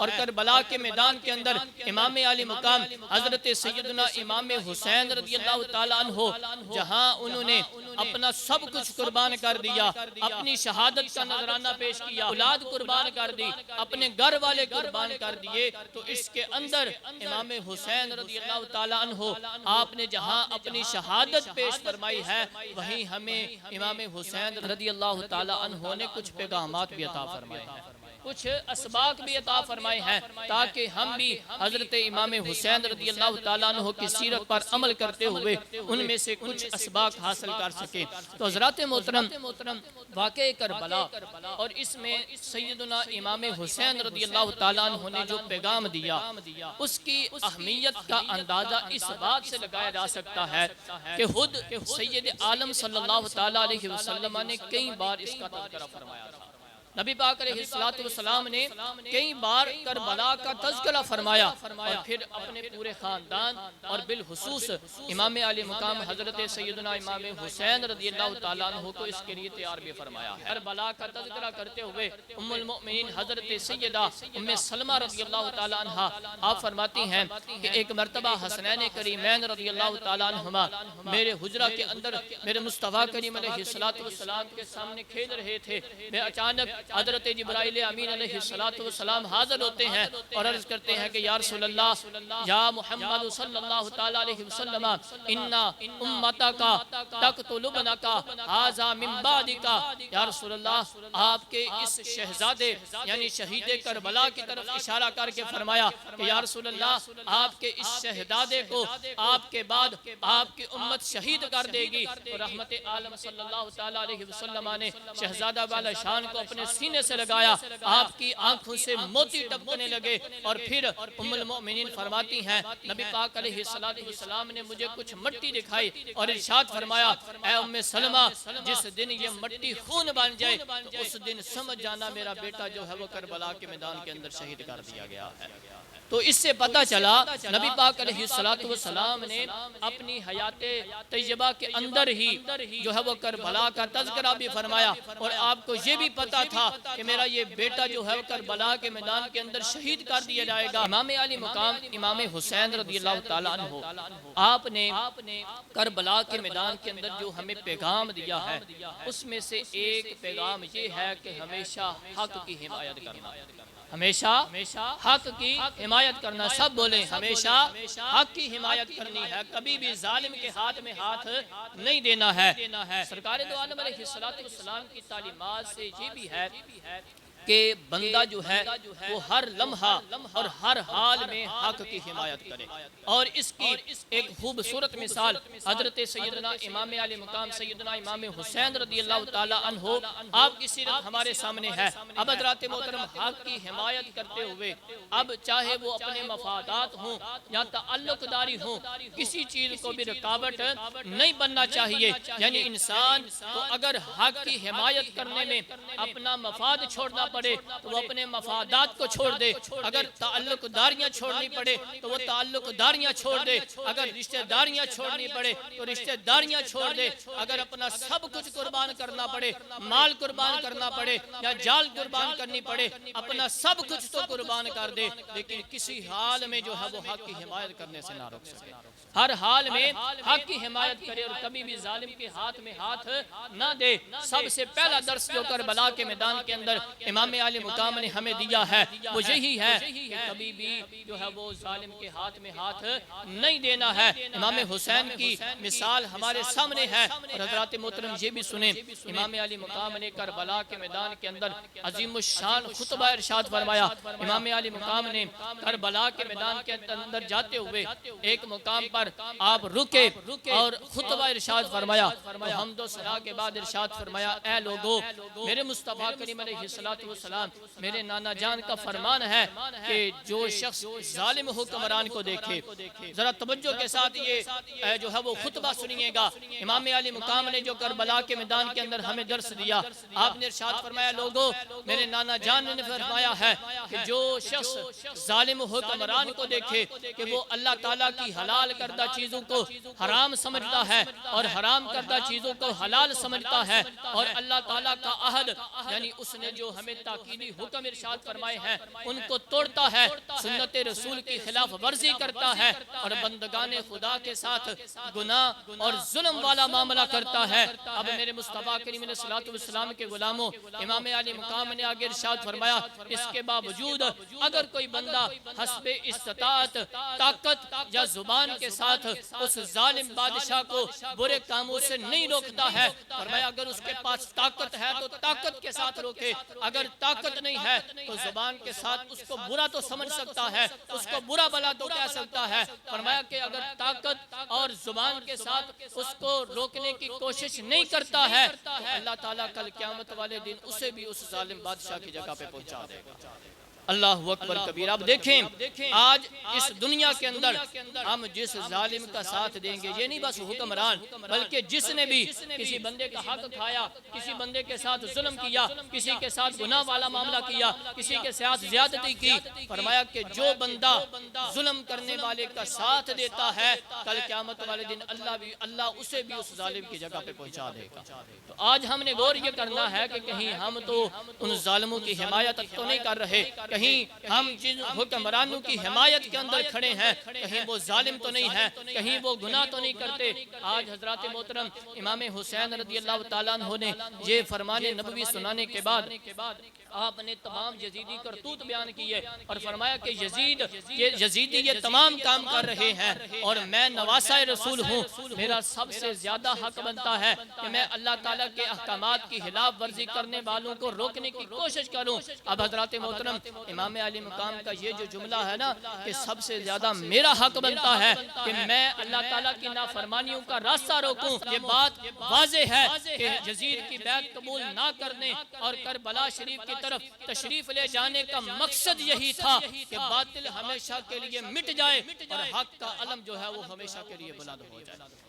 اور کربلا کے میدان کے اندر امام علی مقام حضرت سیدنا امام حسین رضی اللہ تعالیٰ عنہ جہاں انہوں نے اپنا سب کچھ قربان کر دیا، اپنی شہادت کا نذرانہ پیش کیا، اولاد قربان کر دی، اپنے گھر والے قربان کر دیے، تو اس کے اندر امام حسین رضی اللہ تعالیٰ عنہ آپ نے جہاں اپنی شہادت پیش فرمائی ہے، وہیں ہمیں امام حسین رضی اللہ تعالیٰ عنہ نے کچھ پیغامات بھی عطا فرمائے ہیں، کچھ اسباق بھی عطا فرمائے ہیں، تاکہ ہم بھی حضرت امام حسین رضی اللہ تعالیٰ عنہ کی سیرت پر عمل کرتے ہوئے ان میں سے کچھ اسباق حاصل کر سکیں۔ تو حضرات محترم، واقعہ کربلا اور اس میں سیدنا امام حسین رضی اللہ تعالیٰ عنہ نے جو پیغام دیا، اس کی اہمیت کا اندازہ اس بات سے لگایا جا سکتا ہے کہ خود سید عالم صلی اللہ تعالیٰ علیہ وسلم نے کئی بار اس کا تذکرہ فرمایا تھا۔ نبی پاک علیہ السلام نے کئی بار کربلا کا تذکرہ فرمایا، اور پھر اپنے پورے خاندان اور بالخصوص امام علی مقام حضرت سیدنا امام حسین رضی اللہ تعالیٰ عنہ کو اس کے لیے تیار بھی فرمایا ہے۔ کربلا کا تذکرہ کرتے ہوئے ام المؤمنین حضرت سیدہ ام سلمہ رضی اللہ تعالیٰ عنہ آپ فرماتی ہیں کہ ایک مرتبہ حسنین کریمین رضی اللہ تعالیٰ عنہما میرے حجرہ کے اندر میرے مصطفیٰ کریم علیہ السلام کے سامنے کھیل رہے تھے، میں اچانک حضرت جبرائیل امین علیہ السلام حاضر ہوتے ہیں اور عرض کرتے ہیں کہ یا رسول اللہ، یا محمد صلی اللہ تعالیٰ علیہ وسلم، انا امتکا تقتل ابنکا ھذا من بعدکا، یا رسول اللہ آپ کے اس شہزادے یعنی شہید کربلا کی طرف اشارہ کر کے فرمایا کہ یا رسول اللہ آپ کے اس شہزادے کو آپ کے بعد آپ کی امت شہید کر دے گی۔ تو رحمت عالم صلی اللہ تعالیٰ علیہ وسلم نے شہزادہ والا شان کو اپنے سینے سے لگایا، آپ کی آنکھوں سے موتی ٹپکنے لگے، اور پھر ام المؤمنین فرماتی ہیں نبی پاک علیہ السلام نے مجھے کچھ مٹی دکھائی اور ارشاد فرمایا اے ام سلمہ، جس دن یہ مٹی خون بن جائے تو اس دن سمجھ جانا میرا بیٹا جو ہے وہ کربلا کے میدان کے اندر شہید کر دیا گیا ہے۔ تو اس سے پتہ چلا نبی پاک علیہ السلام نے اپنی حیات طیبہ کے اندر ہی جو ہے وہ کربلا کا تذکرہ بھی فرمایا، اور آپ کو یہ بھی پتا تھا کہ میرا یہ بیٹا جو ہے کربلا کے میدان کے اندر شہید کر دیا جائے گا۔ امام علی مقام امام حسین رضی اللہ تعالیٰ عنہ آپ نے کربلا کے میدان کے اندر جو ہمیں پیغام دیا ہے، اس میں سے ایک پیغام یہ ہے کہ ہمیشہ حق کی حمایت کرنا، ہمیشہ حق کی حمایت کرنا، سب بولیں ہمیشہ حق کی حمایت کرنی ہے، کبھی بھی ظالم کے ہاتھ میں ہاتھ نہیں دینا ہے۔ سرکار دو عالم علیہ السلام کی تعلیمات سے یہ بھی ہے کہ بندہ جو ہے وہ ہر لمحہ اور ہر حال میں حق کی حمایت کرے، اور اس کی ایک خوبصورت مثال حضرت سیدنا امام علی مقام سیدنا امام حسین رضی اللہ تعالیٰ عنہ آپ کی سیرت ہمارے سامنے ہے۔ اب حضرات محترم، حق کی حمایت کرتے ہوئے اب چاہے وہ اپنے مفادات ہوں یا تعلق داری ہوں، کسی چیز کو بھی رکاوٹ نہیں بننا چاہیے، یعنی انسان کو اگر حق کی حمایت کرنے میں اپنا مفاد چھوڑنا پڑے تو وہ اپنے مفادات کو چھوڑ دے، اگر تعلق داریاں چھوڑنی پڑے تو وہ تعلق داریاں چھوڑ دے، اگر رشتہ داریاں چھوڑنی پڑے تو رشتہ داریاں چھوڑ دے، اگر اپنا سب کچھ قربان کرنا پڑے، مال قربان کرنا پڑے یا جال قربان کرنی پڑے، اپنا سب کچھ تو قربان کر دے، لیکن کسی حال میں جو ہے وہ حق کی حمایت کرنے سے نہ روک سکے، ہر حال میں حق کی حمایت کرے اور کبھی بھی ظالم کے ہاتھ میں ہاتھ نہ دے۔ سب سے پہلا درس جو کربلا کے میدان کے اندر امام علی مقام نے ہمیں دیا ہے وہ یہی ہے کہ کبھی بھی جو ہے وہ ظالم کے ہاتھ میں ہاتھ نہیں دینا ہے۔ امام حسین کی مثال ہمارے سامنے ہے، اور حضرات محترم یہ بھی سنیں، امام علی مقام نے کربلا کے میدان کے اندر عظیم الشان خطبہ ارشاد فرمایا۔ امام علی مقام نے کربلا کے میدان کے اندر جاتے ہوئے ایک مقام پر آپ رکے اور خطبہ ارشاد فرمایا، حمد و ثنا کے بعد ارشاد فرمایا اے لوگو، میرے مصطفیٰ کریم علیہ السلام، میرے نانا جان کا فرمان ہے کہ جو شخص ظالم حکمران کو دیکھے، ذرا توجہ کے ساتھ یہ جو ہے وہ خطبہ سنیے گا۔ امام علی مقام نے جو کربلا کے میدان کے اندر ہمیں درس دیا، آپ نے ارشاد فرمایا لوگو، میرے نانا جان نے فرمایا ہے کہ جو شخص ظالم حکمران کو دیکھے کہ وہ اللہ تعالیٰ کی حلال کردہ چیزوں کو حرام سمجھتا ہے اور حرام کردہ چیزوں کو حلال سمجھتا ہے، اور اللہ تعالیٰ کا عہد یعنی اس نے جو ہمیں تاکیدی حکم ارشاد فرمائے ہیں ان کو توڑتا ہے، سنت رسول کی خلاف ورزی کرتا ہے اور بندگان خدا کے ساتھ گناہ اور ظلم والا معاملہ کرتا ہے۔ اب میرے مصطفیٰ کریم علیہ الصلوۃ والسلام کے غلاموں، امام علی مقام نے آگے ارشاد فرمایا اس کے باوجود اگر کوئی بندہ حسب استطاعت طاقت یا زبان کے ساتھ اس ظالم بادشاہ کو برے کاموں سے نہیں روکتا ہے، فرمایا اگر اس کے پاس طاقت ہے تو طاقت کے ساتھ روکے، اگر طاقت نہیں ہے تو زبان کے ساتھ اس کو برا تو سمجھ سکتا ہے، اس کو برا بلا تو کہہ سکتا ہے۔ فرمایا کہ اگر طاقت اور زبان کے ساتھ اس کو روکنے کی کوشش نہیں کرتا ہے تو اللہ تعالیٰ کل قیامت والے دن اسے بھی اس ظالم بادشاہ کی جگہ پہ پہنچا دے گا۔ اللہ اکبر کبیر۔ اب دیکھیں آج اس دنیا کے اندر ہم جس ظالم کا ساتھ دیں گے، یہ نہیں بس حکمران، بلکہ جس نے بھی کسی بندے کا حق کھایا، کسی بندے کے ساتھ ظلم کیا، کسی کے ساتھ گناہ والا معاملہ کیا، کسی کے ساتھ زیادتی کی، فرمایا کہ جو بندہ ظلم کرنے والے کا ساتھ دیتا ہے کل قیامت والے دن اللہ اسے بھی اس ظالم کی جگہ پہ پہنچا دے گا۔ تو آج ہم نے غور یہ کرنا ہے کہ کہیں ہم تو ان ظالموں کی حمایت تو نہیں کر رہے، کہیں ہم جن حکمرانوں کی حمایت کے اندر کھڑے ہیں کہیں وہ ظالم تو نہیں ہے، کہیں وہ گناہ تو نہیں کرتے۔ آج حضرات محترم امام حسین رضی اللہ تعالیٰ عنہ نے یہ فرمان نبوی سنانے کے بعد آپ نے تمام یزیدی کرتوت بیان کیے اور فرمایا کہ یزیدی یہ تمام کام کر رہے ہیں اور میں نواسہ رسول ہوں، میرا سب سے زیادہ حق بنتا ہے کہ میں اللہ تعالیٰ کے احکامات کی خلاف ورزی کرنے والوں کو روکنے کی کوشش کروں۔ اب حضرات محترم امام علی مقام کا یہ جو جملہ ہے نا کہ سب سے زیادہ میرا حق بنتا ہے کہ میں اللہ تعالیٰ کی نافرمانیوں کا راستہ روکوں، یہ بات واضح ہے کہ یزید کی بیعت قبول نہ کرنے اور کربلا شریف کی طرف تشریف لے جانے کا مقصد یہی تھا کہ باطل ہمیشہ کے لیے مٹ جائے اور حق کا علم جو ہے وہ ہمیشہ کے لیے بلند ہو جائے۔